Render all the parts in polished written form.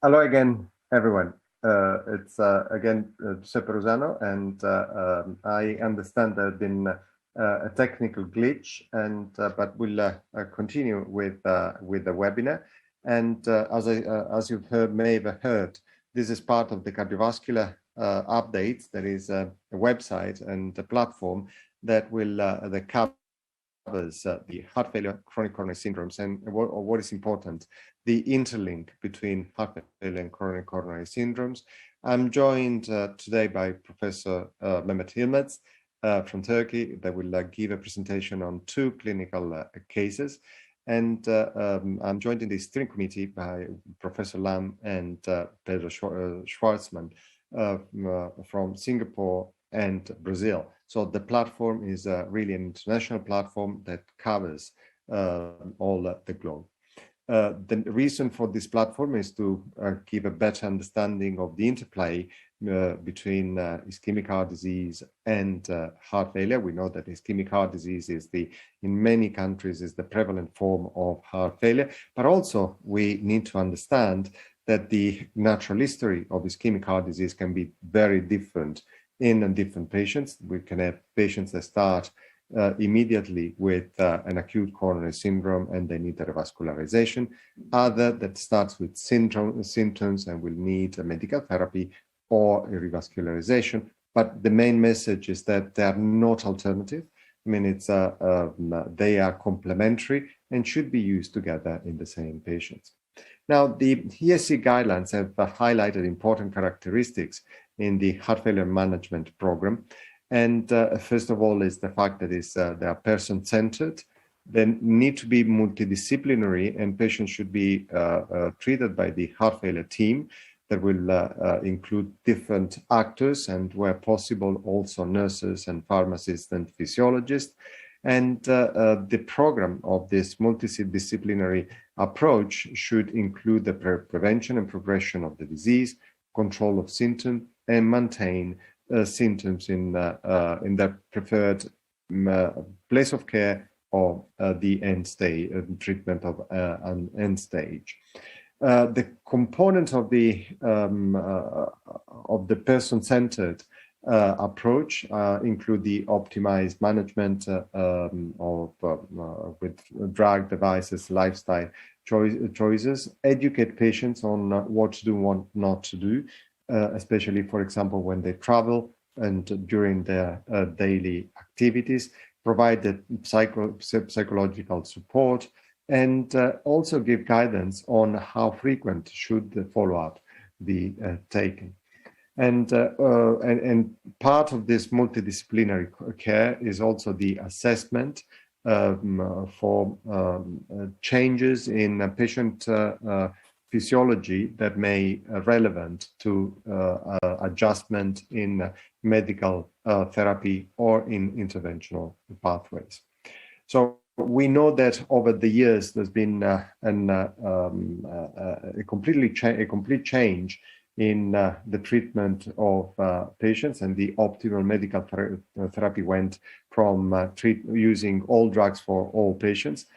Hello again, everyone. It's again Giuseppe Rosano, and I understand there's been a technical glitch, and but we'll continue with the webinar. And as you've may have heard, this is part of the cardiovascular updates. There is a website and a platform that will that covers the heart failure, chronic coronary syndromes, and what is important, the interlink between heart failure and chronic coronary syndromes. I'm joined today by Professor Mehmet Yilmaz from Turkey that will give a presentation on two clinical cases. And I'm joined in the steering committee by Professor Lam and Pedro Schwartzman from Singapore and Brazil. So the platform is really an international platform that covers all the globe. The reason for this platform is to give a better understanding of the interplay between ischemic heart disease and heart failure. We know that ischemic heart disease is in many countries is the prevalent form of heart failure, but also we need to understand that the natural history of ischemic heart disease can be very different in different patients. We can have patients that start immediately with an acute coronary syndrome and they need a revascularization. Other that starts with symptoms and will need a medical therapy or a revascularization. But the main message is that they are not alternative. I mean, they are complementary and should be used together in the same patients. Now, the ESC guidelines have highlighted important characteristics in the heart failure management program. And first of all is the fact that they are person-centered. They need to be multidisciplinary, and patients should be treated by the heart failure team that will include different actors and, where possible, also nurses and pharmacists and physiologists. And the program of this multidisciplinary approach should include the prevention and progression of the disease, control of symptoms, and maintain symptoms in their preferred place of care or the end stage treatment of an end stage. The components of the person-centered approach include the optimized management with drug devices, lifestyle choices, educate patients on what to do, what not to do, especially, for example, when they travel and during their daily activities, provide the psychological support, and also give guidance on how frequent should the follow-up be taken. And part of this multidisciplinary care is also the assessment for changes in patient physiology that may relevant to adjustment in medical therapy or in interventional pathways. So we know that over the years there's been a complete change in the treatment of patients, and the optimal medical therapy went from using all drugs for all patients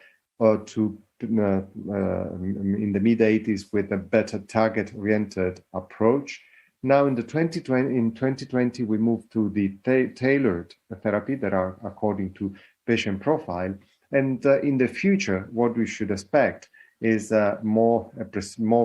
to in the mid-80s with a better target-oriented approach. Now in 2020, we moved to the tailored therapy that are according to patient profile. And in the future, what we should expect is more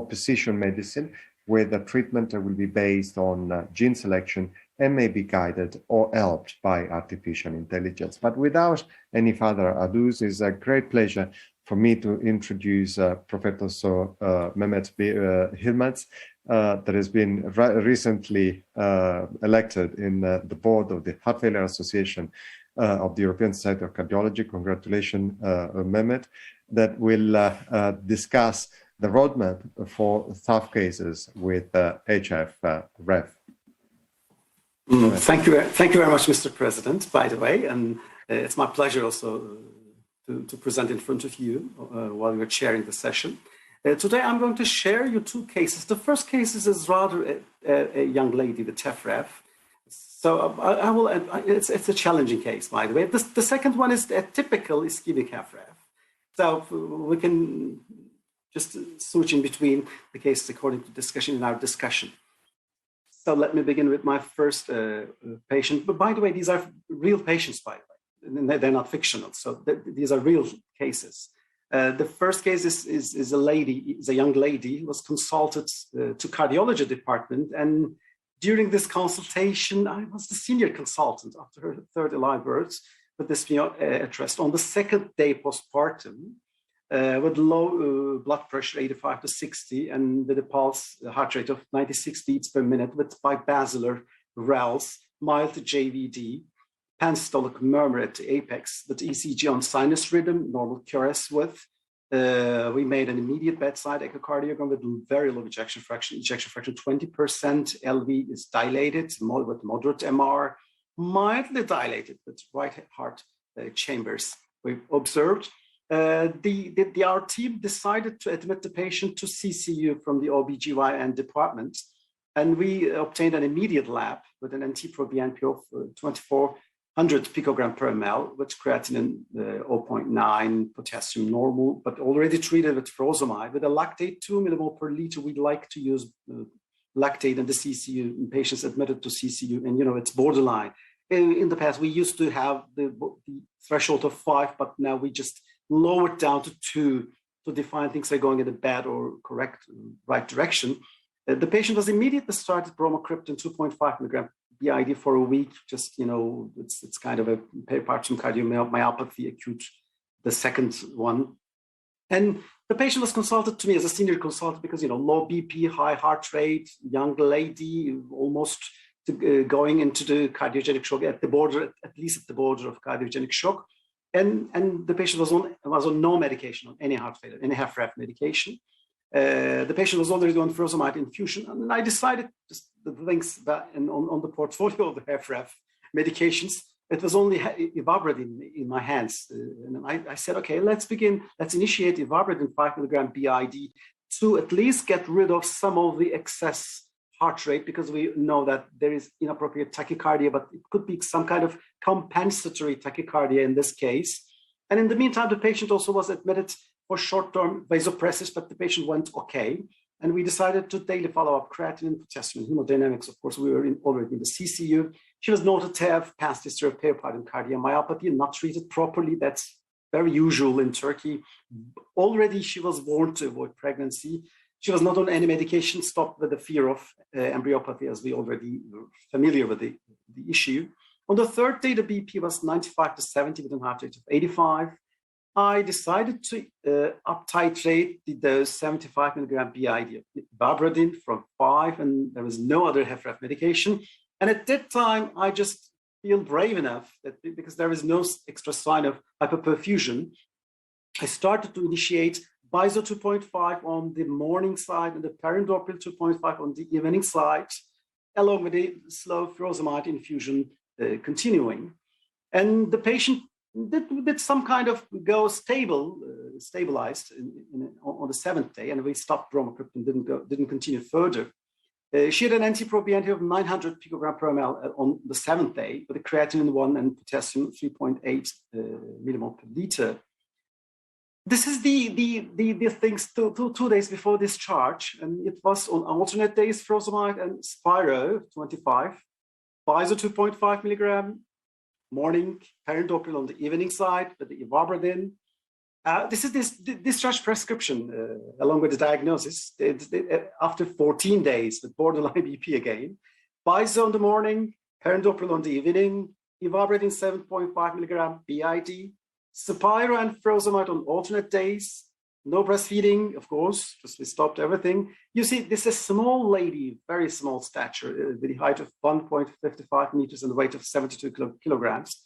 precision medicine, where the treatment will be based on gene selection and may be guided or helped by artificial intelligence. But without any further ado, it's a great pleasure for me to introduce Professor Mehmet Yilmaz, that has been recently elected in the board of the Heart Failure Association of the European Society of Cardiology. Congratulations, Mehmet, that will discuss the roadmap for tough cases with HF-ref. Thank you very much, Mr. President, by the way, and it's my pleasure also to present in front of you while we're chairing the session. Today I'm going to share you two cases. The first case is rather a young lady with HF-ref. So it's a challenging case, by the way. The second one is a typical ischemic HF-ref. So we can just switching between the cases according to discussion in our discussion. So let me begin with my first patient. But by the way, these are real patients, by the way. They're not fictional. So these are real cases. The first case is a lady, is a young lady who was consulted to cardiology department. And during this consultation, I was the senior consultant after her third alive birth with this addressed on the second day postpartum. With low blood pressure, 85 to 60, and with a pulse heart rate of 96 beats per minute with bibasilar rels, mild JVD, pansystolic murmur at the apex, with ECG on sinus rhythm, normal QRS width. We made an immediate bedside echocardiogram with very low ejection fraction 20%, LV is dilated with moderate MR, mildly dilated with right heart chambers. We've observed. Our team decided to admit the patient to CCU from the OBGYN department, and we obtained an immediate lab with an NT-proBNP of 2400 picogram per ml with creatinine 0.9, potassium normal, but already treated with furosemide. With a lactate 2 millimole per liter, we'd like to use lactate in the CCU in patients admitted to CCU, and it's borderline. In the past, we used to have the threshold of 5, but now we just lowered down to 2 to define things are going in the bad or correct, right direction. The patient was immediately started bromocriptine 2.5 milligram BID for a week. Just, it's kind of a peripartum cardiomyopathy acute, the second one. And the patient was consulted to me as a senior consultant because, low BP, high heart rate, young lady, almost going into the cardiogenic shock at the border, at least at the border of cardiogenic shock. And the patient was on no medication, on any heart failure, any HFrEF medication. The patient was already on furosemide infusion, and I decided just the things that on the portfolio of the HFrEF medications, it was only ivabradine in my hands. And I said, okay, let's initiate ivabradine 5 milligram BID to at least get rid of some of the excess heart rate, because we know that there is inappropriate tachycardia, but it could be some kind of compensatory tachycardia in this case. And in the meantime, the patient also was admitted for short-term vasopressors, but the patient went okay. And we decided to daily follow up creatinine, potassium, and hemodynamics. Of course, we were already in the CCU. She was noted to have past history of peripartum cardiomyopathy, not treated properly. That's very usual in Turkey. Already, she was warned to avoid pregnancy. She was not on any medication, stopped with the fear of embryopathy, as we already were familiar with the issue. On the third day, the BP was 95 to 70 with a heart rate of 85. I decided to up-titrate the dose 75 milligram BID of ivabradine from 5, and there was no other HFrEF medication. And at that time, I just feel brave enough that because there is no extra sign of hyperperfusion, I started to initiate Biso 2.5 on the morning side and the perindopril 2.5 on the evening side, along with the slow furosemide infusion continuing. And the patient did some kind of go stabilized on the 7th day, and we stopped bromocriptine, didn't continue further. She had an NT-proBNP of 900 picogram per ml on the 7th day, with a creatinine 1 and potassium 3.8 millimole per liter. This is the things 2 days before discharge, and it was on alternate days, furosemide and Spiro 25, Biso 2.5 milligram, morning, perindopril on the evening side with the ivabradine. This is this discharge prescription along with the diagnosis. After 14 days with borderline BP again, Biso in the morning, perindopril on the evening, ivabradine 7.5 milligram BID, Spiro and furosemide on alternate days, no breastfeeding, of course, just we stopped everything. You see, this is a small lady, very small stature, with a height of 1.55 meters and a weight of 72 kilograms.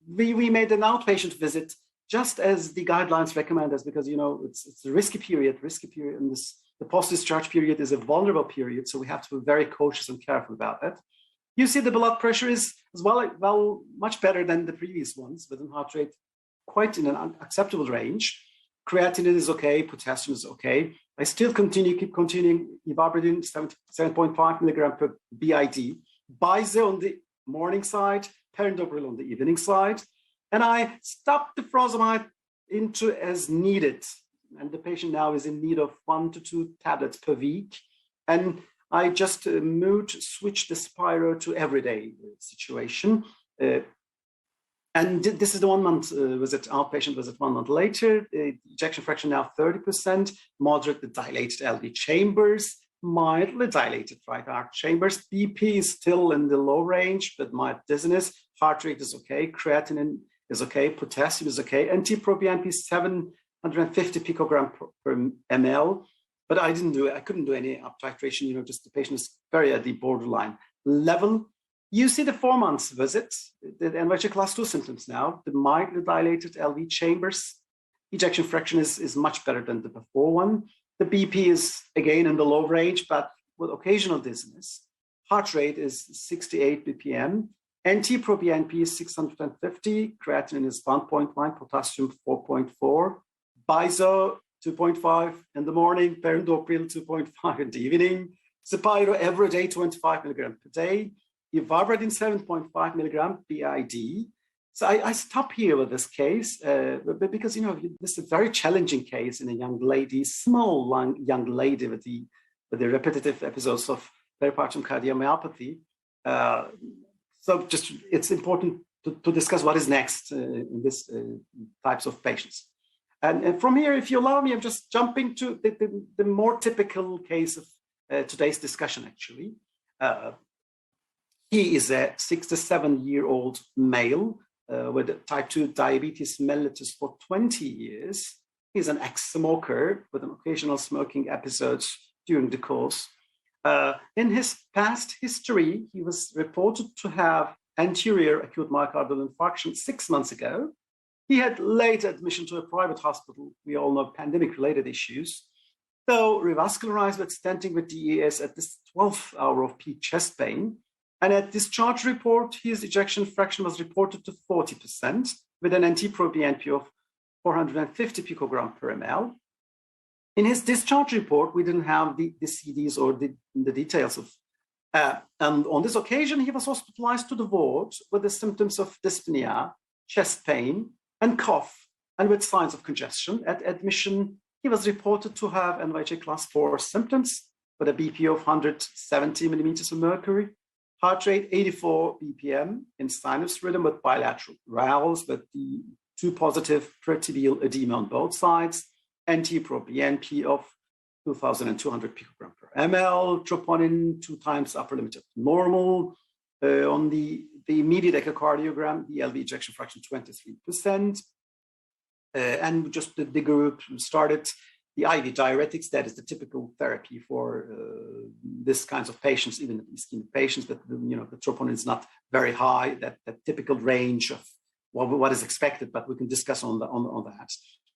We made an outpatient visit just as the guidelines recommend us, because, it's a risky period, and the post-discharge period is a vulnerable period, so we have to be very cautious and careful about that. You see the blood pressure is as well much better than the previous ones, with a heart rate quite in an acceptable range. Creatinine is okay, potassium is okay. I still keep continuing ivabradine 7.5 milligram per BID, Biso on the morning side, perindopril on the evening side, and I stopped the furosemide into as needed. and the patient now is in need of 1 to 2 tablets per week. And I just switched the Spiro to everyday situation. And this is the 1 month visit, outpatient visit 1 month later. Ejection fraction now 30%, moderately dilated LV chambers, mildly dilated right heart chambers. BP is still in the low range, but mild dizziness. Heart rate is okay. Creatinine is okay. Potassium is okay. NT-proBNP 750 picogram per ml. But I couldn't do any up titration. Just the patient is very at the borderline level. You see the 4 months visit, the NYHA class 2 symptoms now, the mildly dilated LV chambers. Ejection fraction is much better than the before one. The BP is again in the low range, but with occasional dizziness. Heart rate is 68 BPM. NT-proBNP is 650. Creatinine is 1.9, potassium 4.4. Biso 2.5 in the morning, perindopril 2.5 in the evening. Spiro every day 25 milligram per day. Ivabradine 7.5 milligram BID. So I stop here with this case because this is a very challenging case in a young lady, small young lady with the repetitive episodes of peripartum cardiomyopathy. So just it's important to discuss what is next in this types of patients. And from here, if you allow me, I'm just jumping to the more typical case of today's discussion. Actually, he is a 67-year-old male with type 2 diabetes mellitus for 20 years. He's an ex-smoker with an occasional smoking episodes during the course. In his past history, he was reported to have anterior acute myocardial infarction 6 months ago. He had late admission to a private hospital. We all know pandemic-related issues. Though revascularized with stenting with DES at this 12th hour of peak chest pain. And at discharge report, his ejection fraction was reported to 40% with an NT-proBNP of 450 picogram per ml. In his discharge report, we didn't have the CDs or the details of. And on this occasion, he was hospitalized to the ward with the symptoms of dyspnea, chest pain, and cough, and with signs of congestion. At admission, he was reported to have NYHA class 4 symptoms with a BP of 170 millimeters of mercury, heart rate 84 BPM in sinus rhythm with bilateral rales with the 2 positive peritibial edema on both sides, NT-proBNP of 2,200 picogram per ml, troponin 2 times upper limit of normal. On the immediate echocardiogram, the LV ejection fraction 23%. And just the group started the IV diuretics. That is the typical therapy for this kinds of patients, even the ischemic patients. But the troponin is not very high. That typical range of what is expected, but we can discuss on that.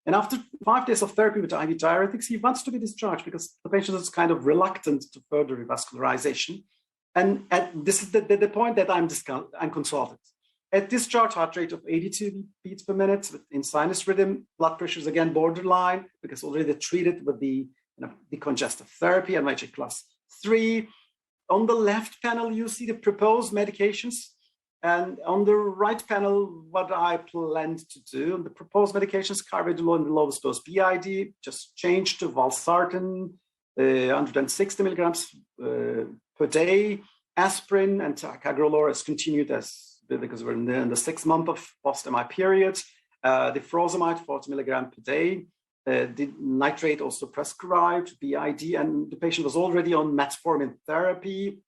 And after 5 days of therapy with IV diuretics, he wants to be discharged because the patient is kind of reluctant to further revascularization. And this is the point that I'm consulted. At discharge, heart rate of 82 beats per minute in sinus rhythm, blood pressure is again borderline because already treated with the decongestive therapy and NYHA class 3. On the left panel, you see the proposed medications. And on the right panel, what I planned to do. The proposed medications, carvedilol in the lowest dose BID, just changed to valsartan, 160 milligrams per day. Aspirin and ticagrelor is continued because we're in the 6th month of post-MI period. The furosemide, 40 milligram per day. The nitrate also prescribed, BID, and the patient was already on metformin therapy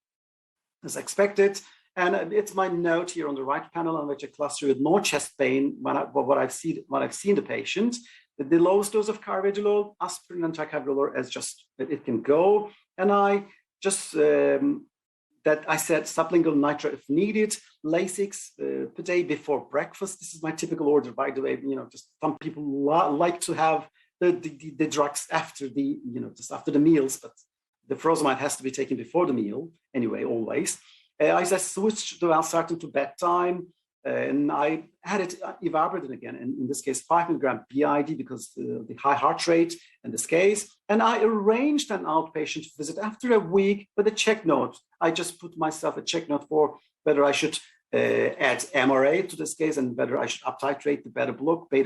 as expected. And it's my note here on the right panel on which a cluster with no chest pain, what I've seen the patient. The lowest dose of carvedilol, aspirin, and ticagrelor as just it can go. And I just I said sublingual nitro if needed, Lasix per day before breakfast. This is my typical order, by the way. Just some people like to have the drugs after just after the meals, but the furosemide has to be taken before the meal anyway, always. I switched the valsartan to bedtime, and I added ivabradine again, and in this case 5 milligram BID because the high heart rate in this case. And I arranged an outpatient visit after a week with a check note. I just put myself a check note for whether I should add MRA to this case and whether I should uptitrate the beta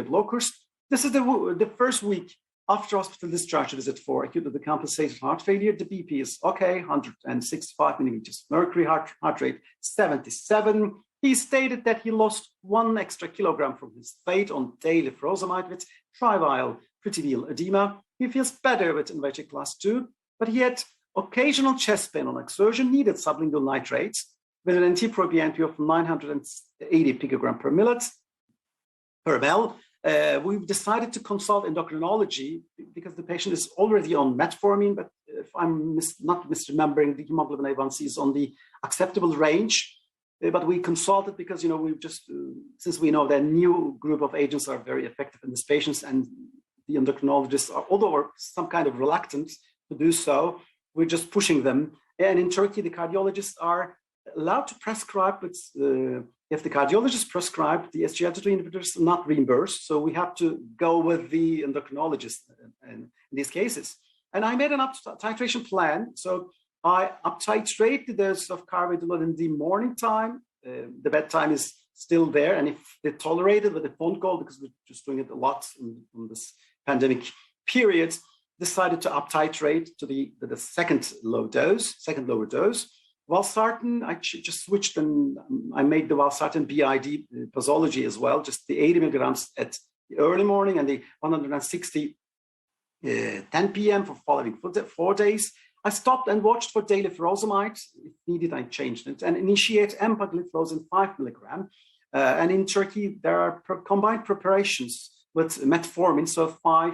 blockers. This is the first week After hospital discharge visit for acute decompensated heart failure, the BP is okay, 165 millimeters mercury, heart rate 77. He stated that he lost 1 extra kilogram from his weight on daily furosemide with trivial peritoneal edema. He feels better with NYHA class 2, but he had occasional chest pain on exertion, needed sublingual nitrates with an NT-proBNP of 980 picogram per millit per ml. We've decided to consult endocrinology because the patient is already on metformin, but if I'm not misremembering, the hemoglobin A1C is on the acceptable range. But we consulted because, we've just, since we know that a new group of agents are very effective in these patients, and the endocrinologists are, although some kind of reluctant to do so, we're just pushing them. And in Turkey, the cardiologists are allowed to prescribe, but if the cardiologist prescribed, the SGLT2 inhibitors are not reimbursed. So we have to go with the endocrinologist in these cases. And I made an up-titration plan. So I up-titrate the dose of carvedilol in the morning time. The bedtime is still there. And if they tolerate it with a phone call, because we're just doing it a lot in this pandemic period, decided to up-titrate to the second lower dose. Valsartan, I just switched and I made the valsartan BID posology as well, just the 80 milligrams at the early morning and the 160 10 p.m. for following 4 days. I stopped and watched for daily furosemide. If needed, I changed it and initiate empagliflozin 5 milligram. And in Turkey, there are combined preparations with metformin, so 5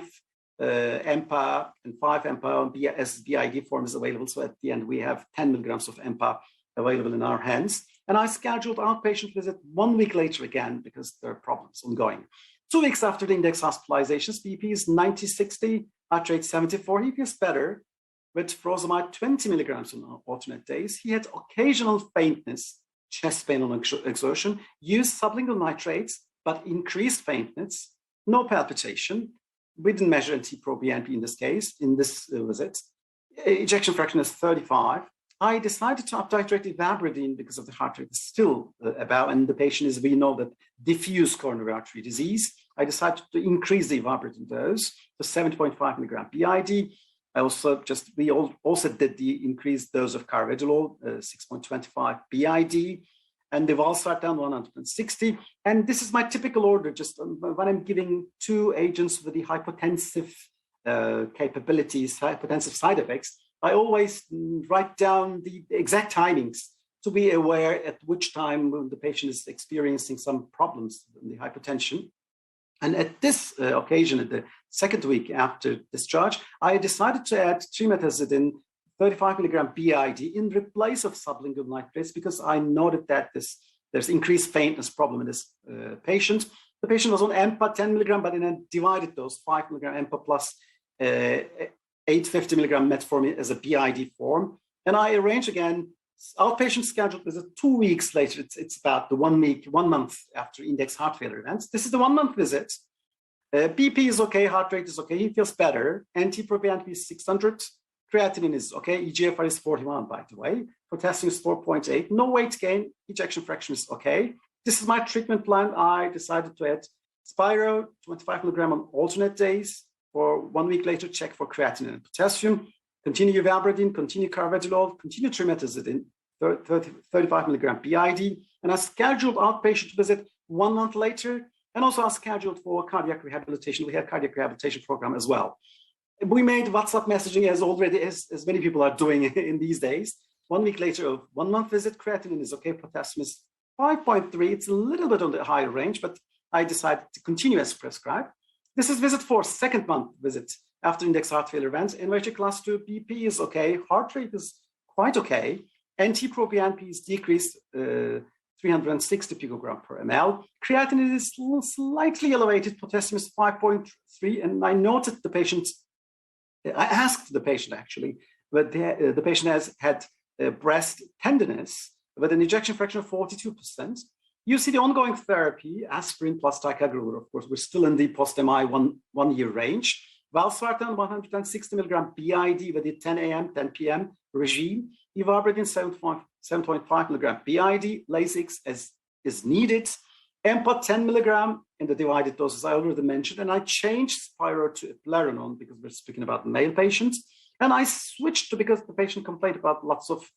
EMPA and 5 EMPA as BID form is available. So at the end, we have 10 milligrams of EMPA available in our hands. And I scheduled outpatient visit 1 week later again because there are problems ongoing. 2 weeks after the index hospitalizations, BP is 90/60, heart rate 74. He feels better with furosemide 20 milligrams on alternate days. He had occasional faintness, chest pain on exertion, used sublingual nitrates, but increased faintness, no palpitation. We didn't measure NT-proBNP in this case, in this visit. Ejection fraction is 35. I decided to up-titrate ivabradine because of the heart rate is still above, and the patient is, we know that diffuse coronary artery disease. I decided to increase the ivabradine dose to 70.5 milligram BID. We also did the increased dose of carvedilol, 6.25 BID, and the valsartan 160. And this is my typical order, just when I'm giving 2 agents with the hypotensive capabilities, hypotensive side effects, I always write down the exact timings to be aware at which time the patient is experiencing some problems in the hypertension. And at this occasion, at the second week after discharge, I decided to add trimetazidine 35 milligram BID in replace of sublingual nitrates because I noted that there's increased faintness problem in this patient. The patient was on EMPA 10 milligram, but in a divided dose, 5 milligram EMPA plus 850 milligram metformin as a BID form. And I arranged again, outpatient scheduled visit 2 weeks later. It's about the 1 month after index heart failure events. This is the 1 month visit. BP is okay, heart rate is okay, he feels better. NT-proBNP is 600. Creatinine is okay. EGFR is 41, by the way. Potassium is 4.8. No weight gain. Ejection fraction is okay. This is my treatment plan. I decided to add Spiro, 25 milligram on alternate days. For 1 week later, check for creatinine and potassium. Continue ivabradine, continue carvedilol, continue trimetazidine, 35 milligram BID. And I scheduled outpatient visit 1 month later. And also I scheduled for cardiac rehabilitation. We had cardiac rehabilitation program as well. We made WhatsApp messaging as many people are doing in these days. 1 week later of 1 month visit, creatinine is okay, potassium is 5.3. It's a little bit on the higher range, but I decided to continue as prescribed. This is visit 4, second month visit after index heart failure events. NYHA class 2 BP is okay, heart rate is quite okay. NT-proBNP is decreased 360 picogram per ml. Creatinine is slightly elevated, potassium is 5.3, and I noted the patient. I asked the patient actually, but the patient has had breast tenderness with an ejection fraction of 42%. You see the ongoing therapy, aspirin plus ticagrelor. Of course, we're still in the post-MI 1 year range. Valsartan 160 milligram BID with the 10 a.m., 10 p.m. regime. Ivabradine 7.5 milligram BID, Lasix as is needed. Empa 10 milligram in the divided doses I already mentioned, and I changed Spiro to eplerenone because we're speaking about male patients. And I switched to, because the patient complained about lots of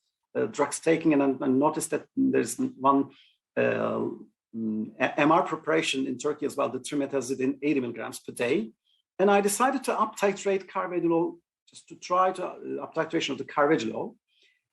drugs taking, and I noticed that there's one MR preparation in Turkey as well, the trimetazidine 80 milligrams per day. And I decided to up-titrate carvedilol, just to try to up-titration of the carvedilol.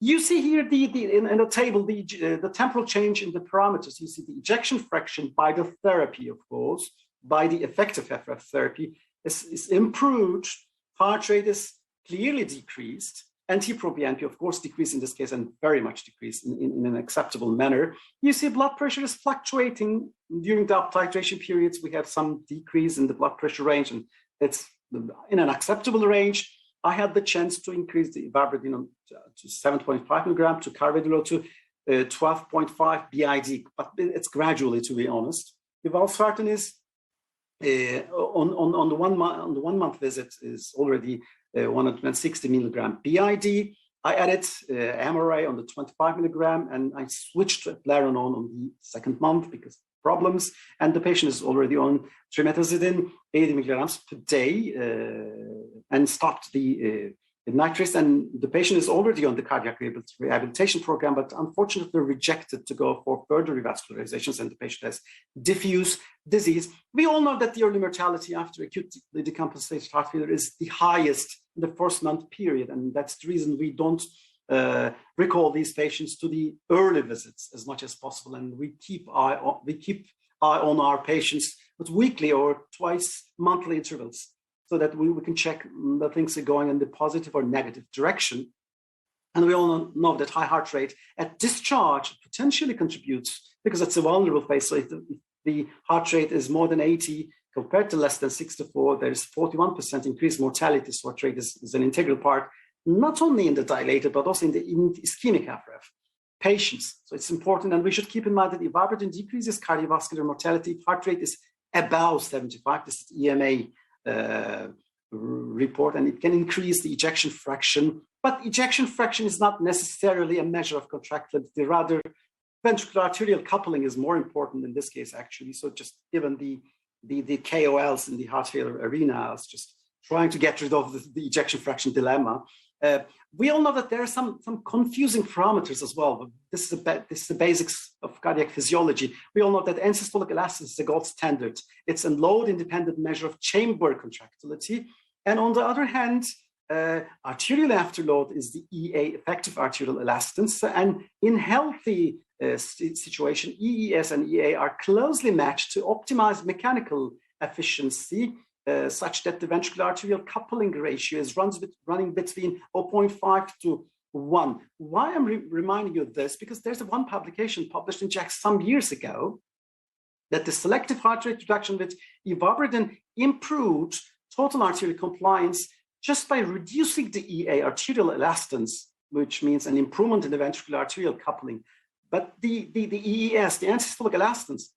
You see here in the table the temporal change in the parameters. You see the ejection fraction by the therapy, of course, by the effective FRF therapy is improved. Heart rate is clearly decreased. NT-proBNP, of course, decreased in this case, and very much decreased in an acceptable manner. You see blood pressure is fluctuating during the up-titration periods. We have some decrease in the blood pressure range, and it's in an acceptable range. I had the chance to increase the ivabradine to 7.5 milligram, to carvedilol to 12.5 BID, but it's gradually, to be honest. The valsartan is on the 1 month visit is already 160 milligram BID. I added MRA on the 25 milligram, and I switched to eplerenone on the 2nd month because problems, and the patient is already on trimetazidine 80 milligrams per day and stopped the nitrates, and the patient is already on the cardiac rehabilitation program, but unfortunately rejected to go for further revascularizations, and the patient has diffuse disease. We all know that the early mortality after acute decompensated heart failure is the highest in the 1st month period, and that's the reason we don't recall these patients to the early visits as much as possible, and we keep eye on our patients with weekly or twice monthly intervals, so that we can check that things are going in the positive or negative direction. And we all know that high heart rate at discharge potentially contributes, because it's a vulnerable phase. So if the heart rate is more than 80 compared to less than 64, there's 41% increased mortality. So heart rate is an integral part, not only in the dilated, but also in the ischemic FRF patients. So it's important, and we should keep in mind that ivabradine decreases cardiovascular mortality if heart rate is above 75. This is EMA report, and it can increase the ejection fraction. But ejection fraction is not necessarily a measure of contractility. Rather, ventricular arterial coupling is more important in this case, actually. So just given the KOLs in the heart failure arena is just trying to get rid of the ejection fraction dilemma. We all know that there are some confusing parameters as well. But this is the basics of cardiac physiology. We all know that end-systolic elastance is the gold standard. It's a load-independent measure of chamber contractility. And on the other hand, arterial afterload is the EA, effective arterial elastance. And in healthy situation, EES and EA are closely matched to optimize mechanical efficiency, such that the ventricular arterial coupling ratio is running between 0.5 to 1. Why I'm reminding you of this? Because there's one publication published in JACC some years ago that the selective heart rate reduction with ivabradine improved total arterial compliance just by reducing the EA, arterial elastance, which means an improvement in the ventricular arterial coupling. But the EES, the end-systolic elastance,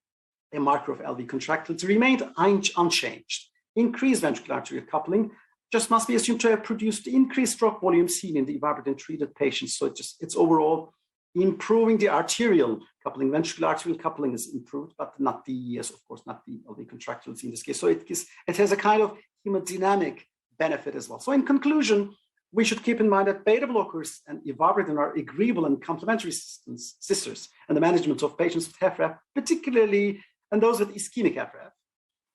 a marker of LV contractility, remained unchanged. Increased ventricular arterial coupling just must be assumed to have produced the increased stroke volume seen in the ivabradine treated patients. So it's overall improving the arterial coupling. Ventricular arterial coupling is improved, but not the EES, of course, not the LV contractility in this case. So it has a kind of hemodynamic benefit as well. So in conclusion, we should keep in mind that beta blockers and ivabradine are agreeable and complementary sisters in the management of patients with HFrEF, particularly and those with ischemic HFrEF.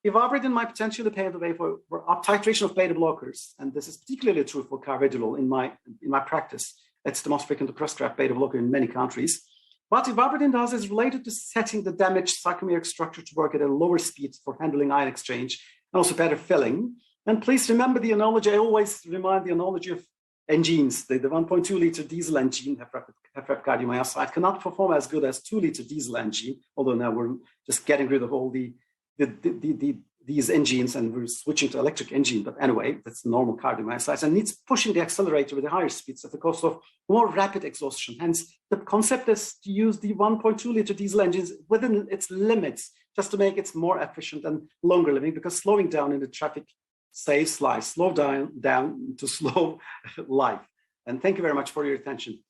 Ivabradine might potentially pave the way for up-titration of beta blockers, and this is particularly true for carvedilol in my practice. It's the most frequently prescribed beta blocker in many countries. What ivabradine does is related to setting the damaged sarcomeric structure to work at a lower speed for handling ion exchange and also better filling. And please remember the analogy. I always remind the analogy of engines. The 1.2 liter diesel engine, HFrEF cardiomyocyte, cannot perform as good as 2 liter diesel engine, although now we're just getting rid of all these engines and we're switching to electric engine. But anyway, that's normal cardiomyocytes and needs pushing the accelerator with the higher speeds at the cost of more rapid exhaustion. Hence, the concept is to use the 1.2 liter diesel engines within its limits, just to make it more efficient and longer living, because slowing down in the traffic saves lives. Slow down to slow life. And thank you very much for your attention.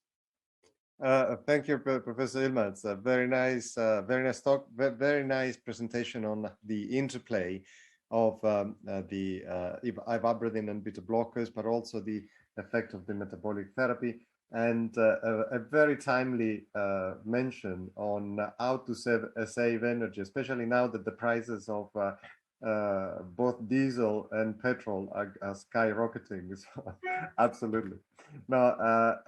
Thank you, Professor Ilma. It's a very nice talk, very nice presentation on the interplay of the ivabradine and beta blockers, but also the effect of the metabolic therapy, and a very timely mention on how to save energy, especially now that the prices of both diesel and petrol are skyrocketing. So, absolutely. No,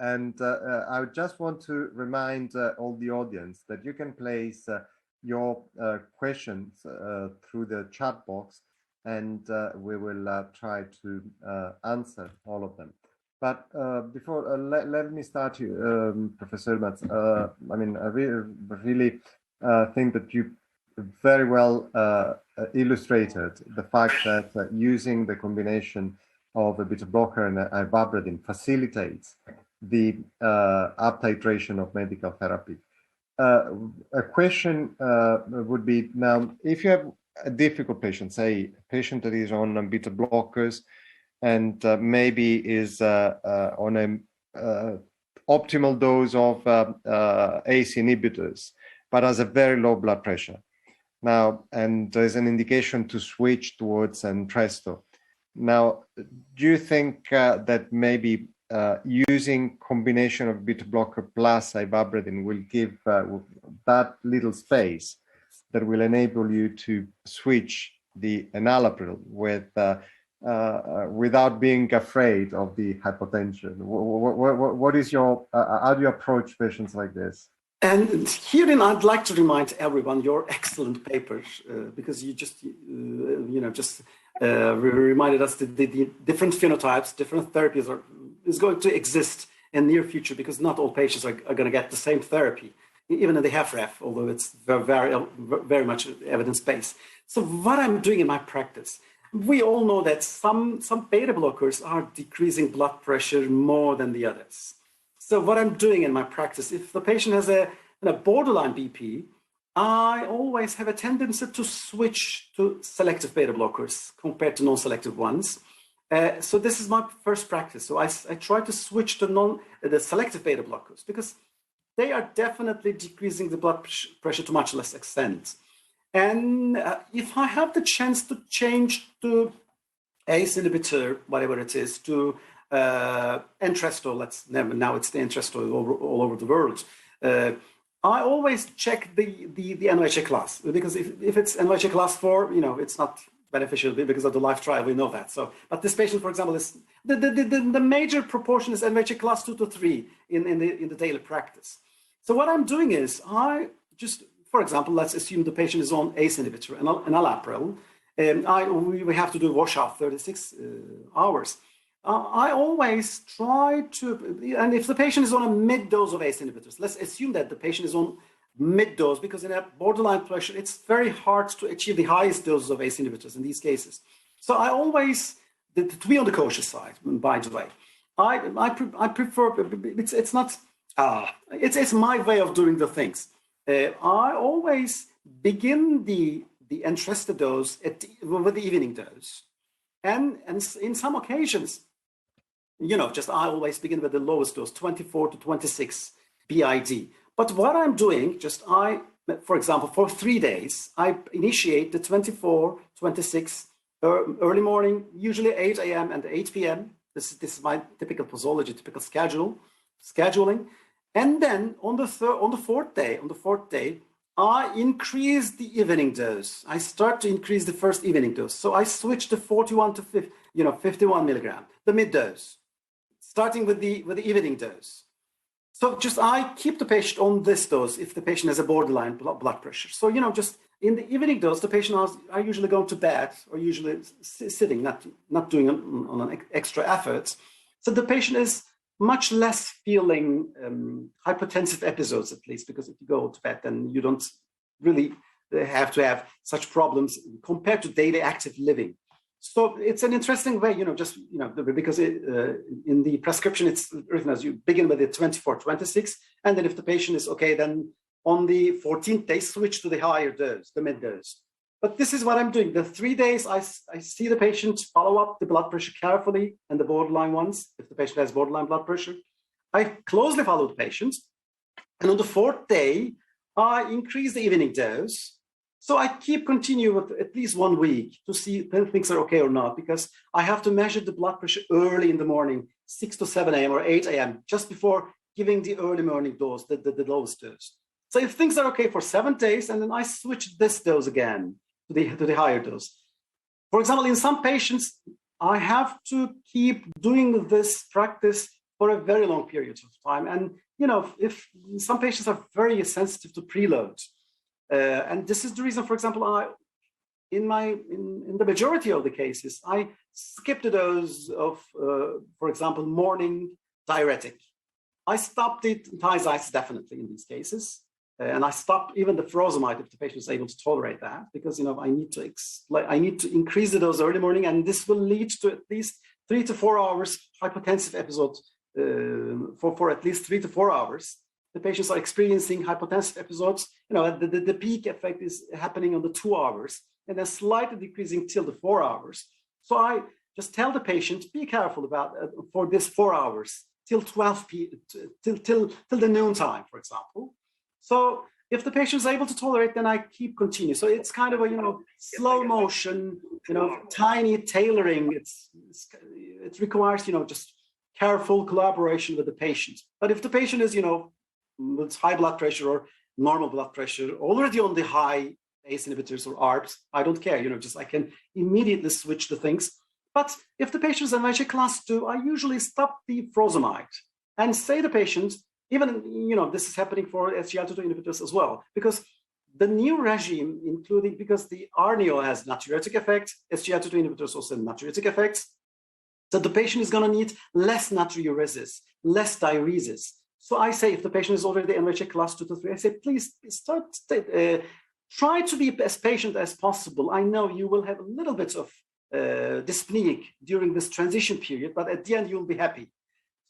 I just want to remind all the audience that you can place your questions through the chat box, and we will try to answer all of them. But before, let me start you, Professor Mats. I mean, I really think that you very well illustrated the fact that using the combination of a beta blocker and ivabradine facilitates the up titration of medical therapy. A question would be now, if you have a difficult patient, say a patient that is on beta blockers and maybe is on a optimal dose of ACE inhibitors, but has a very low blood pressure. Now, and there's an indication to switch towards Entresto. Now, do you think that maybe using combination of beta blocker plus ivabradine will give that little space that will enable you to switch the enalapril with without being afraid of the hypotension? What is your how do you approach patients like this? And herein, I'd like to remind everyone your excellent paper, because you just, reminded us that the different phenotypes, different therapies is going to exist in the near future, because not all patients are going to get the same therapy, even in the HFrEF, although it's very much evidence-based. So what I'm doing in my practice, we all know that some beta blockers are decreasing blood pressure more than the others. So what I'm doing in my practice, if the patient has a borderline BP, I always have a tendency to switch to selective beta blockers compared to non-selective ones. So this is my first practice. So I try to switch to the selective beta blockers because they are definitely decreasing the blood pressure to much less extent. And if I have the chance to change to ACE inhibitor, whatever it is, to Entresto, now it's the Entresto all over the world. I always check the NYHA class, because if it's NYHA class 4, it's not beneficial because of the life trial, we know that. So, but this patient, for example, is the major proportion is NYHA class 2 to 3 in the daily practice. So what I'm doing is I just, for example, let's assume the patient is on ACE inhibitor and enalapril. We have to do washout 36 hours. I always try to, and if the patient is on a mid-dose of ACE inhibitors, let's assume that the patient is on mid-dose, because in a borderline pressure, it's very hard to achieve the highest doses of ACE inhibitors in these cases. So I always, to be on the cautious side, by the way, I prefer, it's not, it's my way of doing the things. I always begin the Entresto dose with the evening dose. And in some occasions, I always begin with the lowest dose, 24 to 26 BID. But what I'm doing, for example, for 3 days, I initiate the 24, 26 early morning, usually 8 a.m. and 8 p.m. This is my typical posology, typical scheduling. And then on the fourth day, I increase the evening dose. I start to increase the first evening dose. So I switch to 41 to 51 milligram, the mid dose, starting with the evening dose. So I keep the patient on this dose if the patient has a borderline blood pressure. So, just in the evening dose, the patient are usually going to bed or usually sitting, not doing on an extra effort. So the patient is much less feeling hypertensive episodes, at least, because if you go to bed, then you don't really have to have such problems compared to daily active living. So it's an interesting way, because in the prescription, it's written as you begin with the 24, 26, and then if the patient is okay, then on the 14th day, switch to the higher dose, the mid dose. But this is what I'm doing. The 3 days, I see the patient, follow up the blood pressure carefully, and the borderline ones, if the patient has borderline blood pressure. I closely follow the patient. And on the fourth day, I increase the evening dose. So I continue with at least 1 week to see if things are okay or not, because I have to measure the blood pressure early in the morning, 6 to 7 a.m. or 8 a.m., just before giving the early morning dose, the lowest dose. So if things are okay for 7 days, and then I switch this dose again to the higher dose. For example, in some patients, I have to keep doing this practice for a very long period of time. And, if some patients are very sensitive to preload, and this is the reason, for example, in the majority of the cases, I skipped the dose of, for example, morning diuretic. I stopped the thiazides definitely in these cases. And I stopped even the furosemide if the patient is able to tolerate that, because I need to increase the dose early morning, and this will lead to at least 3 to 4 hours hypotensive episode for at least 3 to 4 hours. The patients are experiencing hypotensive episodes. The peak effect is happening on the 2 hours, and then slightly decreasing till the 4 hours. So I just tell the patient, be careful about for this 4 hours till 12 p. till the noon time, for example. So if the patient is able to tolerate, then I continue. So it's kind of a slow motion, tiny tailoring. It requires just careful collaboration with the patient. But if the patient is with high blood pressure or normal blood pressure, already on the high ACE inhibitors or ARBs, I don't care. I can immediately switch the things. But if the patient is NYHA class 2, I usually stop the furosemide and say to the patient, even, this is happening for SGLT2 inhibitors as well, because the new regime, including, because the RNO has natriuretic effect, SGLT2 inhibitors also have natriuretic effects, so the patient is going to need less natriuresis, less diuresis. So I say, if the patient is already NYHA class 2 to 3, I say, please try to be as patient as possible. I know you will have a little bit of dyspneic during this transition period, but at the end, you'll be happy.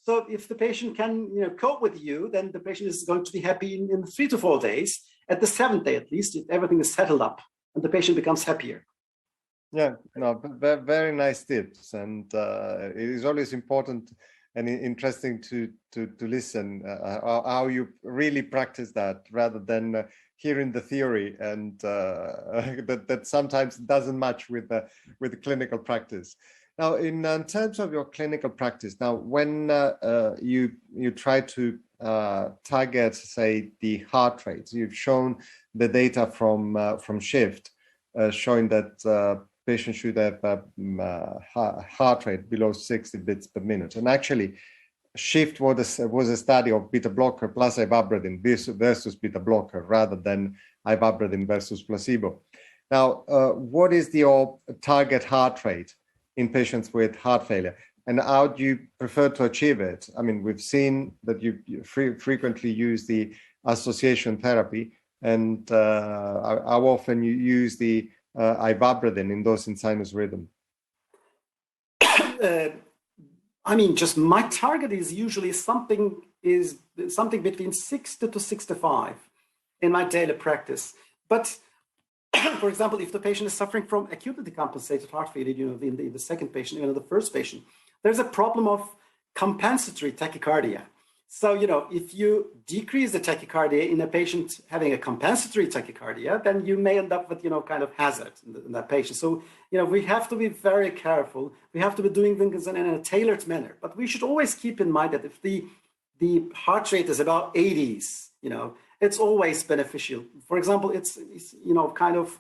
So if the patient can cope with you, then the patient is going to be happy in 3 to 4 days. At the 7th day, at least, if everything is settled up and the patient becomes happier. Yeah, no, very nice tips. And it is always important and interesting to listen how you really practice that, rather than hearing the theory, and that sometimes doesn't match with the clinical practice. Now, in terms of your clinical practice, now when you try to target, say, the heart rate, you've shown the data from SHIFT showing that patients should have a heart rate below 60 beats per minute. And actually, SHIFT was a study of beta blocker plus ivabradine versus beta blocker, rather than ivabradine versus placebo. Now, what is your target heart rate in patients with heart failure, and how do you prefer to achieve it? I mean, we've seen that you frequently use the association therapy, and how often you use the ivabradine in those in sinus rhythm? Just my target is usually something between 60 to 65 in my daily practice. But for example, if the patient is suffering from acutely decompensated heart failure, in the second patient, the first patient, there's a problem of compensatory tachycardia. So, if you decrease the tachycardia in a patient having a compensatory tachycardia, then you may end up with, kind of hazard in that patient. So, we have to be very careful. We have to be doing things in a tailored manner. But we should always keep in mind that if the heart rate is about 80s, it's always beneficial. For example, it's kind of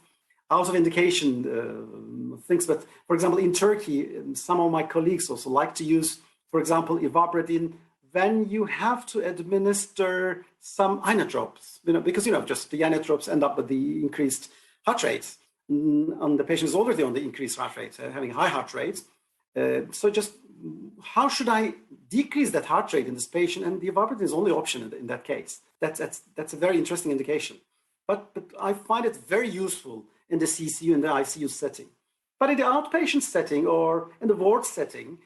out of indication things. But for example, in Turkey, some of my colleagues also like to use, for example, ivabradine when you have to administer some inotropes, because just the inotropes end up with the increased heart rate, and the patient is already on the increased heart rate, having high heart rate. So just how should I decrease that heart rate in this patient? And the ivabradine is the only option in that case. That's a very interesting indication. But I find it very useful in the CCU and the ICU setting. But in the outpatient setting or in the ward setting,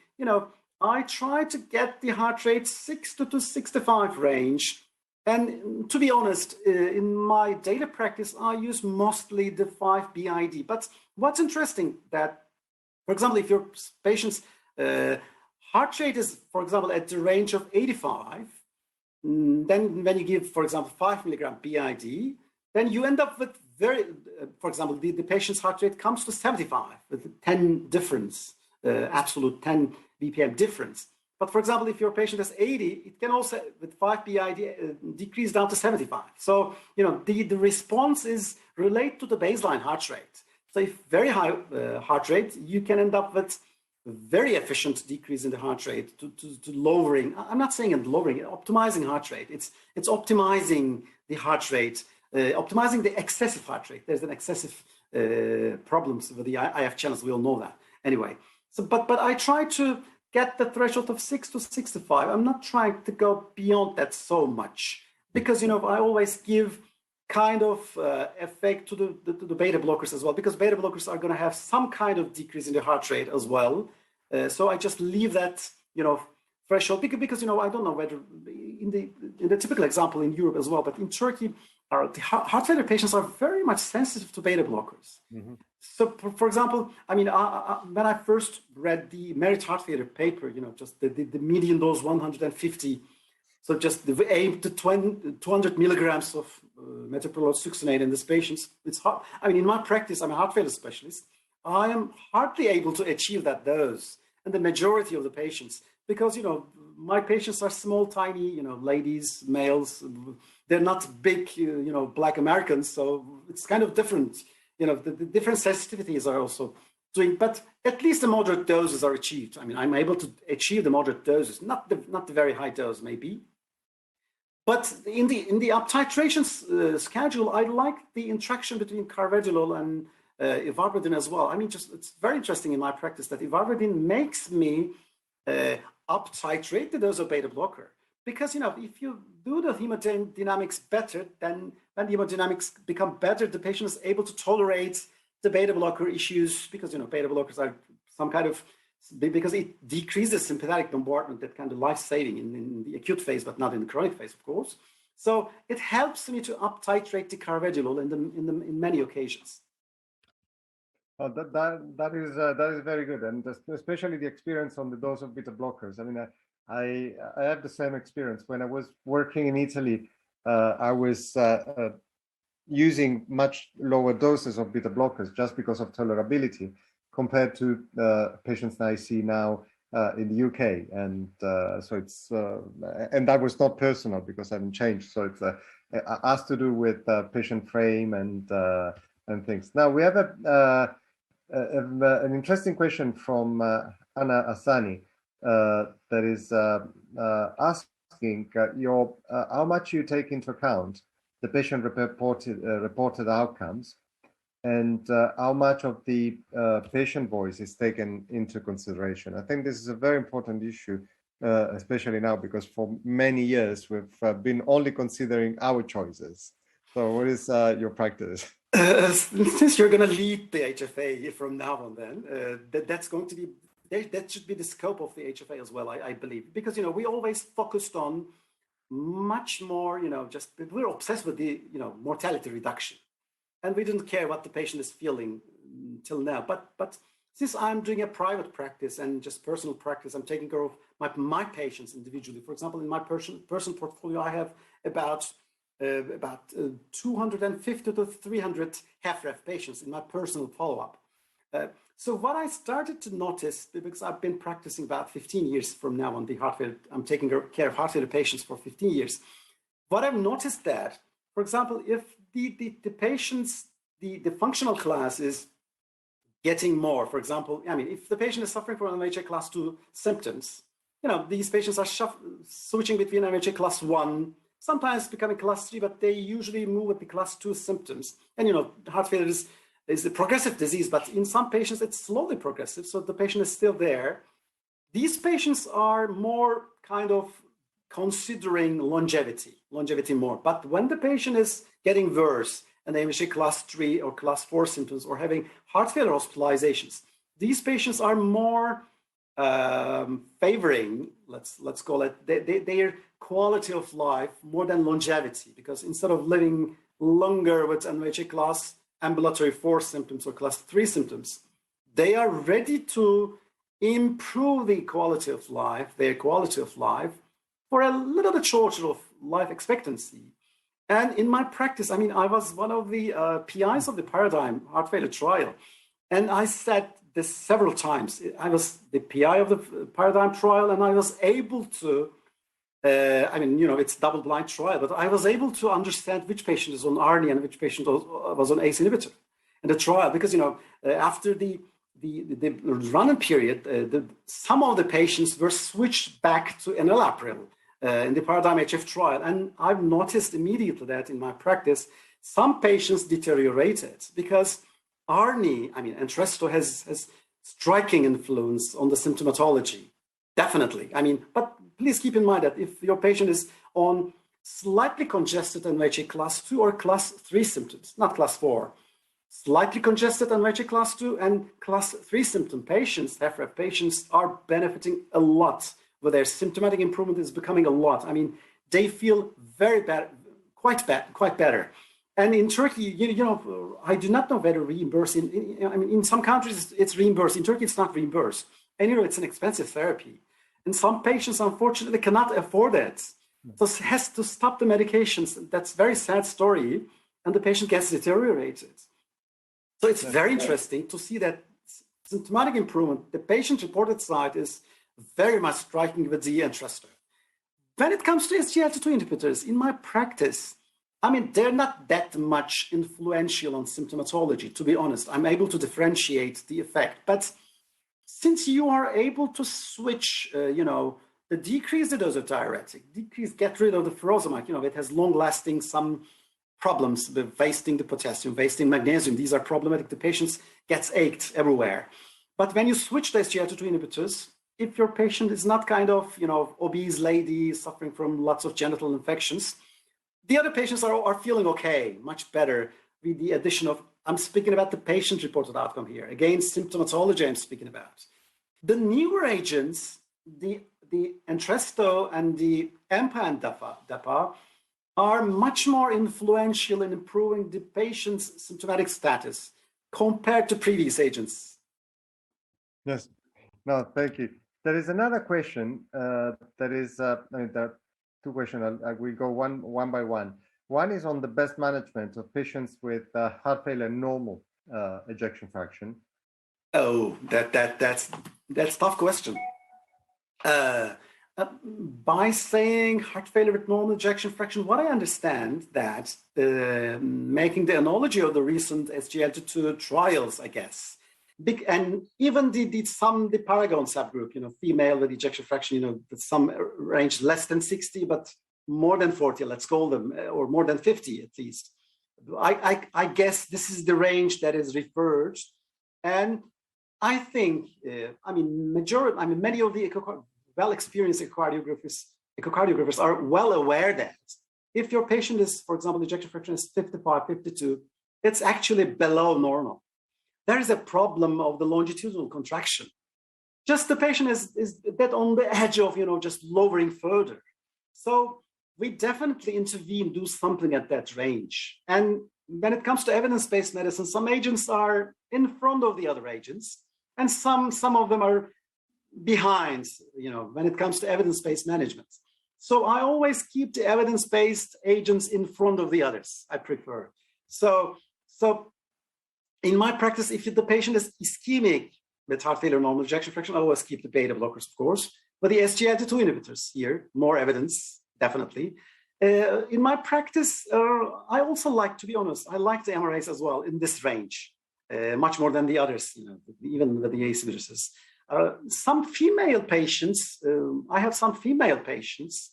I try to get the heart rate 60 to 65 range. And to be honest, in my daily practice, I use mostly the 5 BID. But what's interesting that, for example, if your patient's heart rate is, for example, at the range of 85, then when you give, for example, 5 milligram BID, then you end up with for example, the patient's heart rate comes to 75 with 10 difference, absolute 10 BPM difference. But for example, if your patient has 80, it can also, with 5 BID, decrease down to 75. So, the response is related to the baseline heart rate. So if very high heart rate, you can end up with very efficient decrease in the heart rate to lowering. I'm not saying lowering, optimizing heart rate. It's optimizing the heart rate, optimizing the excessive heart rate. There's an excessive problems with the IF channels. We all know that. Anyway, so but I try to get the threshold of 6 to 65. I'm not trying to go beyond that so much because I always give kind of effect to the beta blockers as well, because beta blockers are going to have some kind of decrease in the heart rate as well. So I just leave that threshold because I don't know whether in the typical example in Europe as well, but in Turkey, the heart failure patients are very much sensitive to beta blockers. Mm-hmm. So, for example, when I first read the Merit Heart Failure paper, just the median dose 150, so just the aim to 200 milligrams of metoprolol succinate in these patients, it's hard. In my practice, I'm a heart failure specialist. I am hardly able to achieve that dose, and the majority of the patients, because my patients are small, tiny, ladies, males. They're not big, Black Americans, so it's kind of different. The different sensitivities are also doing, but at least the moderate doses are achieved. I'm able to achieve the moderate doses, not the very high dose, maybe. But in the up titration schedule, I like the interaction between carvedilol and ivabradine as well. It's very interesting in my practice that ivabradine makes me up titrate the dose of beta blocker. Because, if you do the hemodynamics better, then when the hemodynamics become better, the patient is able to tolerate the beta blocker issues because, beta blockers are some kind of, because it decreases sympathetic bombardment, that kind of life-saving in the acute phase, but not in the chronic phase, of course. So it helps me to up titrate the carvedilol in many occasions. Oh, that is very good, and especially the experience on the dose of beta blockers. I have the same experience. When I was working in Italy, I was using much lower doses of beta blockers just because of tolerability compared to patients that I see now in the UK. And so it's, and that was not personal because I haven't changed. So it's has to do with patient frame and things. Now we have an interesting question from Anna Asani. That is asking how much you take into account the patient reported outcomes, and how much of the patient voice is taken into consideration. I think this is a very important issue, especially now, because for many years we've been only considering our choices. So what is your practice? Since you're going to lead the HFA from now on, then that's going to be, that should be the scope of the HFA as well, I believe, because we always focused on much more, just we're obsessed with the mortality reduction, and we didn't care what the patient is feeling till now. But since I'm doing a private practice and just personal practice, I'm taking care of my patients individually. For example, in my personal portfolio, I have about 250 to 300 HFrEF patients in my personal follow-up. So what I started to notice, because I've been practicing about 15 years from now on the heart failure, I'm taking care of heart failure patients for 15 years. What I've noticed that, for example, if the patients, the functional class is getting more, for example, if the patient is suffering from NYHA class 2 symptoms, these patients are switching between NYHA class 1, sometimes becoming class 3, but they usually move with the class 2 symptoms. And, heart failure is a progressive disease, but in some patients, it's slowly progressive. So the patient is still there. These patients are more kind of considering longevity more. But when the patient is getting worse and they have class 3 or class 4 symptoms or having heart failure hospitalizations, these patients are more favoring, let's call it, their quality of life more than longevity, because instead of living longer with NYHA class ambulatory 4 symptoms or class 3 symptoms, they are ready to improve their quality of life for a little bit shorter of life expectancy. And in my practice, I mean, I was one of the PIs of the Paradigm heart failure trial. And I said this several times. I was the PI of the Paradigm trial, and I was able to, I mean, you know, it's double-blind trial, but I was able to understand which patient is on ARNI and which patient was on ACE inhibitor in the trial. Because, you know, after the run-in period, some of the patients were switched back to enalapril in the Paradigm HF trial. And I've noticed immediately that in my practice, some patients deteriorated because ARNI, I mean, Entresto has striking influence on the symptomatology, definitely. I mean, but please keep in mind that if your patient is on slightly congested NYHA class 2 or class 3 symptoms, not class 4, slightly congested NYHA class 2 and class 3 symptom patients, FRF patients, are benefiting a lot, where their symptomatic improvement is becoming a lot. I mean, they feel very bad, quite better. And in Turkey, you know, I do not know whether reimbursed. I mean, in some countries it's reimbursed. In Turkey, it's not reimbursed. And you know, it's an expensive therapy. And some patients, unfortunately, cannot afford it. So has to stop the medications. That's a very sad story. And the patient gets deteriorated. So it's very interesting to see that symptomatic improvement, the patient-reported side is very much striking with the Entresto. When it comes to SGLT2 inhibitors, in my practice, I mean, they're not that much influential on symptomatology, to be honest. I'm able to differentiate the effect. But since you are able to switch, you know, decrease the dose of diuretic, get rid of the furosemide, you know, it has long-lasting some problems with wasting the potassium, wasting magnesium. These are problematic. The patient gets ached everywhere. But when you switch the SGLT2 inhibitors, if your patient is not kind of, you know, obese lady suffering from lots of genital infections, the other patients are feeling okay, much better with the addition of, I'm speaking about the patient-reported outcome here. Again, symptomatology I'm speaking about. The newer agents, the Entresto and the EMPA and DAPA are much more influential in improving the patient's symptomatic status compared to previous agents. Yes, no, thank you. There is another question that is, I mean, there are two questions. I will go one by one. One is on the best management of patients with heart failure normal ejection fraction. Oh, that's a tough question. By saying heart failure with normal ejection fraction, what I understand that making the analogy of the recent SGLT2 trials, I guess, and even the Paragon subgroup, you know, female with ejection fraction, you know, some range less than 60, but more than 40, let's call them, or more than 50 at least. I guess this is the range that is referred, and I think, I mean, many of the well-experienced echocardiographers are well aware that if your patient is, for example, ejection fraction is 55, 52, it's actually below normal. There is a problem of the longitudinal contraction. Just the patient is that on the edge of, you know, just lowering further. So we definitely intervene, do something at that range. And when it comes to evidence-based medicine, some agents are in front of the other agents, and some of them are behind, you know, when it comes to evidence-based management. So I always keep the evidence-based agents in front of the others, I prefer. So in my practice, if the patient is ischemic with heart failure normal ejection fraction, I always keep the beta blockers, of course. But the SGLT2 inhibitors here, more evidence, definitely. In my practice, I also like, to be honest, I like the MRAs as well in this range, much more than the others, you know, even with the ACE inhibitors. Some female patients, I have some female patients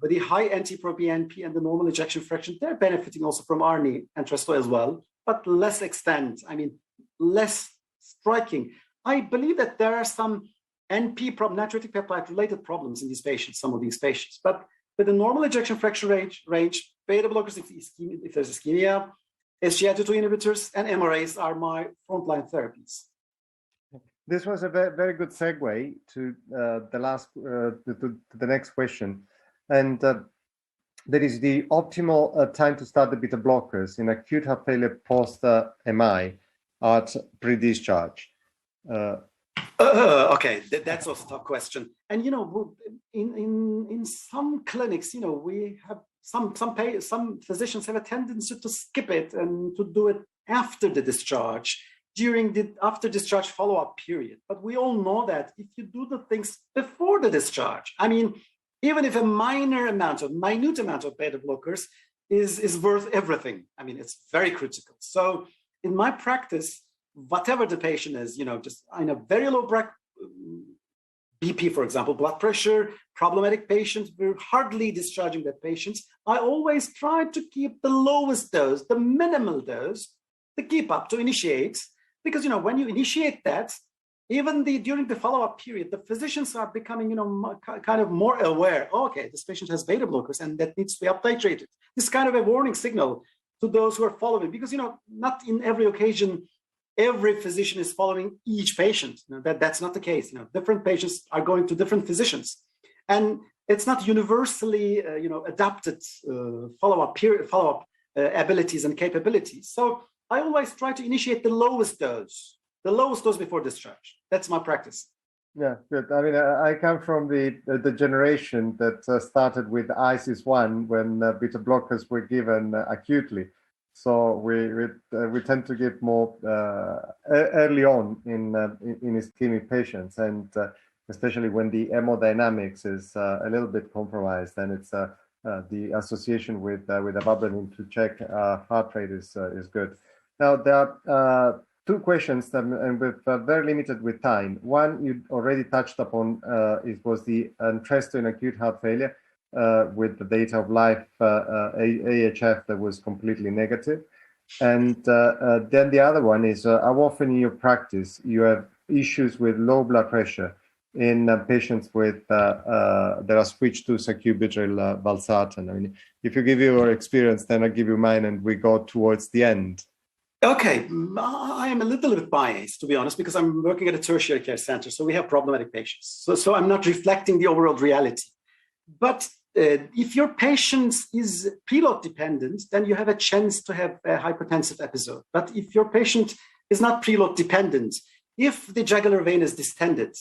with the high NT-proBNP and the normal ejection fraction, they're benefiting also from ARNI and Entresto as well, but less extent, I mean, less striking. I believe that there are some NP natriuretic peptide related problems in these patients, some of these patients, but with the normal ejection fraction range, beta blockers if there's ischemia, SGLT2 inhibitors, and MRAs are my frontline therapies. This was a very good segue to the next question, and that is the optimal time to start the beta blockers in acute heart failure post MI at pre-discharge. Okay, that's also a tough question. And in some clinics, we have some physicians have a tendency to skip it and to do it after the discharge, during the after discharge follow-up period. But we all know that if you do the things before the discharge, I mean, even if a minute amount of beta blockers is worth everything. I mean, it's very critical. So in my practice, whatever the patient is, just in a very low BP, for example, blood pressure, problematic patients, we're hardly discharging that patients. I always try to keep the lowest dose, the minimal dose, to keep up, to initiate, because when you initiate that, even during the follow-up period, the physicians are becoming, kind of more aware. Oh, okay, this patient has beta blockers, and that needs to be up-titrated. This kind of a warning signal to those who are following, because not in every occasion every physician is following each patient. That's not the case. Different patients are going to different physicians, and it's not universally adapted follow-up abilities and capabilities. So I always try to initiate the lowest dose before discharge. That's my practice. Yeah, good. I mean, I come from the generation that started with ISIS-1 when beta blockers were given acutely. So we tend to give more early on in ischemic patients, and especially when the hemodynamics is a little bit compromised, and it's the association with avabradine to check heart rate is good. Now there are two questions, and we're very limited with time. One you already touched upon. It was the Entresto in acute heart failure. With the data of life AHF that was completely negative. And then the other one is how often in your practice you have issues with low blood pressure in patients with that are switched to sacubitril valsartan. I mean, if you give your experience, then I give you mine, and we go towards the end. Okay, I am a little bit biased, to be honest, because I'm working at a tertiary care center, so we have problematic patients. So I'm not reflecting the overall reality. But if your patient is preload dependent, then you have a chance to have a hypertensive episode. But if your patient is not preload dependent, if the jugular vein is distended,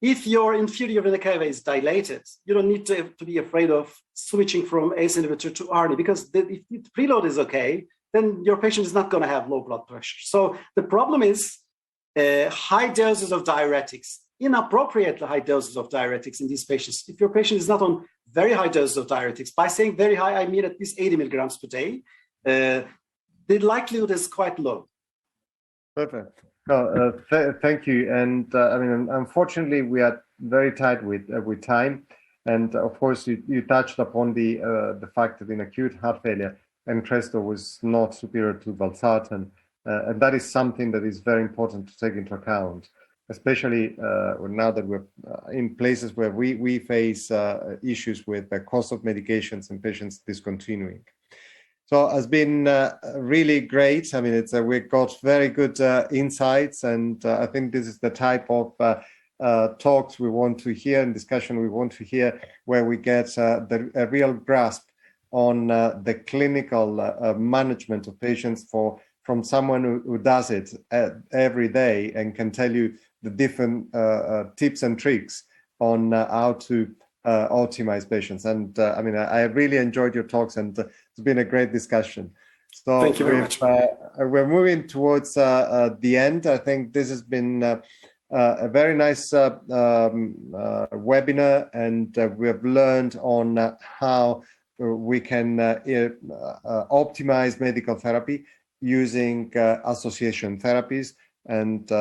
if your inferior vena cava is dilated, you don't need to be afraid of switching from ACE inhibitor to ARNI, because if the preload is okay, then your patient is not going to have low blood pressure. So the problem is high doses of diuretics, inappropriately high doses of diuretics in these patients. If your patient is not on very high doses of diuretics, by saying very high, I mean at least 80 milligrams per day, the likelihood is quite low. Perfect. No, thank you. And I mean, unfortunately, we are very tight with time. And of course, you touched upon the fact that in acute heart failure, Entresto was not superior to valsartan, and that is something that is very important to take into account, especially now that we're in places where we face issues with the cost of medications and patients discontinuing. So it's been really great. I mean, we got very good insights, and I think this is the type of talks we want to hear and discussion we want to hear, where we get a real grasp on the clinical management of patients from someone who does it every day and can tell you the different tips and tricks on how to optimize patients. And I mean, I really enjoyed your talks, and it's been a great discussion. So thank you very much. We're moving towards the end. I think this has been a very nice webinar, and we have learned on how we can optimize medical therapy using association therapies, and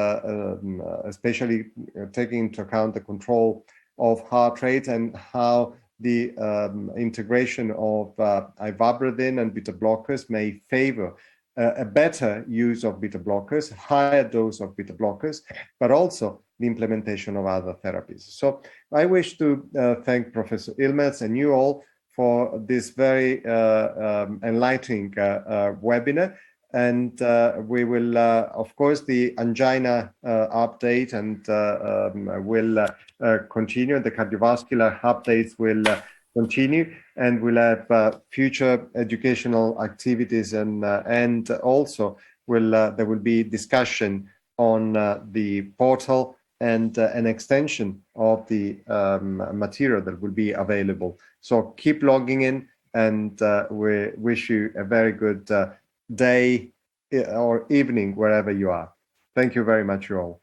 especially taking into account the control of heart rate and how the integration of ivabradine and beta blockers may favor a better use of beta blockers, higher dose of beta blockers, but also the implementation of other therapies. So I wish to thank Professor Ilmers and you all for this very enlightening webinar. And we will, of course, the angina update and will continue. The cardiovascular updates will continue, and we'll have future educational activities, and also there will be discussion on the portal and an extension of the material that will be available. So keep logging in, and we wish you a very good day or evening wherever you are. Thank you very much, you all.